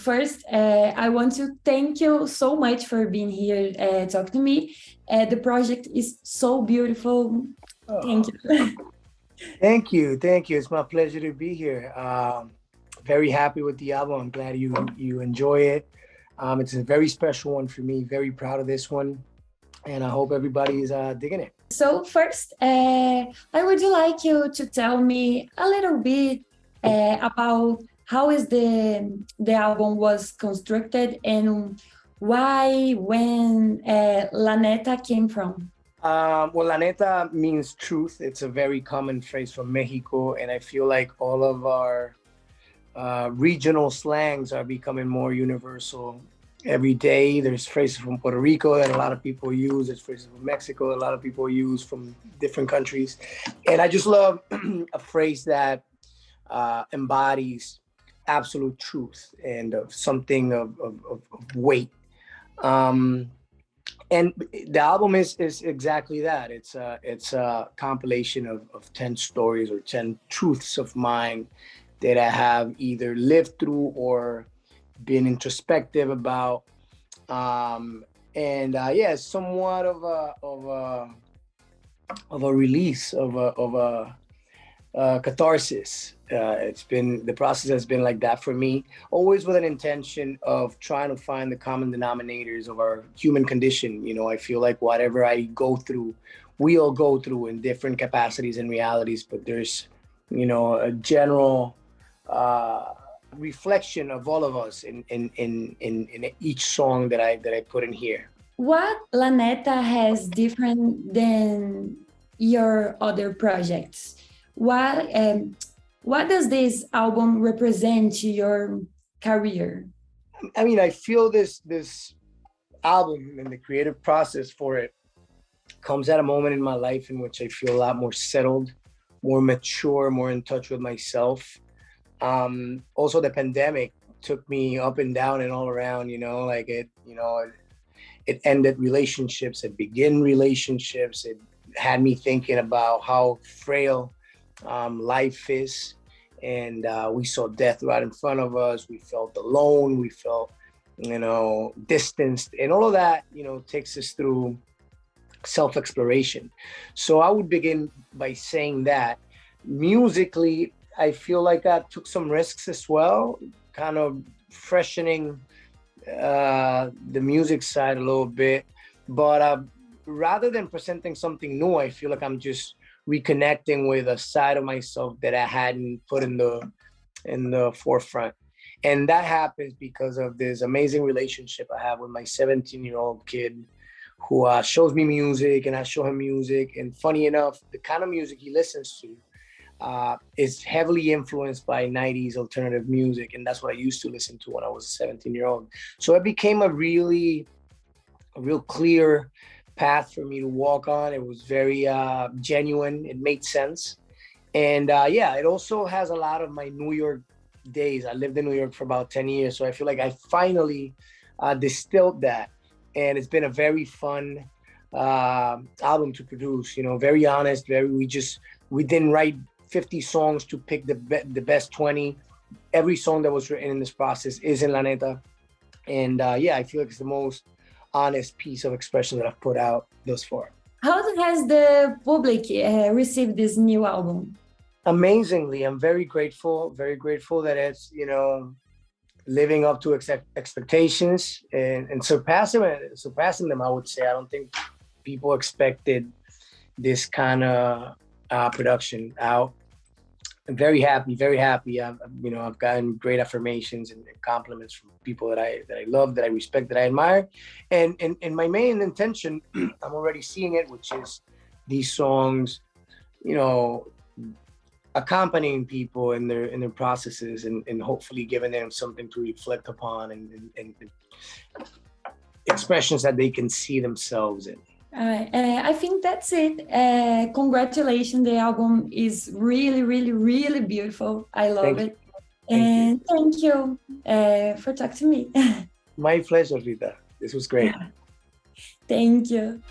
first, I want to thank you so much for being here talking to me. The project is so beautiful. Thank Oh, you. thank you, thank you. It's my pleasure to be here. Very happy with the album. I'm glad you enjoy it. It's a very special one for me. Very proud of this one, and I hope everybody's digging it. So first, I would like you to tell me a little bit about how is the album was constructed and why, when La Neta came from. Well, La Neta means truth. It's a very common phrase from Mexico, and I feel like all of our regional slangs are becoming more universal every day. There's phrases from Puerto Rico that a lot of people use. There's phrases from Mexico that a lot of people use from different countries. And I just love a phrase that embodies absolute truth and of something of weight. Um, and the album is exactly that. It's a compilation of 10 stories or 10 truths of mine that I have either lived through or been introspective about. And yeah, it's somewhat of a release of a catharsis. It's been, the process has been like that for me, always with an intention of trying to find the common denominators of our human condition. You know, I feel like whatever I go through, we all go through in different capacities and realities, but there's, you know, a general reflection of all of us in each song that I put in here. What La Neta has different than your other projects? What what does this album represent to your career? I mean, I feel this album and the creative process for it comes at a moment in my life in which I feel a lot more settled, more mature, more in touch with myself. Also, the pandemic took me up and down and all around, you know, like it ended relationships, it began relationships, it had me thinking about how frail life is. And we saw death right in front of us. We felt alone. We felt, you know, distanced, and all of that, you know, takes us through self-exploration. So I would begin by saying that musically, I feel like I took some risks as well, kind of freshening the music side a little bit. But rather than presenting something new, I feel like I'm just reconnecting with a side of myself that I hadn't put in the forefront. And that happens because of this amazing relationship I have with my 17-year-old kid who shows me music and I show him music. And funny enough, the kind of music he listens to is heavily influenced by 90s alternative music. And that's what I used to listen to when I was a 17-year-old. So it became a real clear path for me to walk on. It was very genuine. It made sense. And yeah, it also has a lot of my New York days. I lived in New York for about 10 years. So I feel like I finally distilled that. And it's been a very fun album to produce, you know, very honest, we didn't write 50 songs to pick the best 20. Every song that was written in this process is in La Neta. And yeah, I feel like it's the most honest piece of expression that I've put out thus far. How has the public received this new album? Amazingly, I'm very grateful that it's, you know, living up to expectations and surpassing them, I would say. I don't think people expected this kind of production out. I'm very happy. I've gotten great affirmations and compliments from people that I love, that I respect, that I admire. And my main intention, I'm already seeing it, which is these songs, you know, accompanying people in their processes and hopefully giving them something to reflect upon and expressions that they can see themselves in. I think that's it. Congratulations. The album is really, really, really beautiful. I love it. And thank you for talking to me. My pleasure, Rita. This was great. Thank you.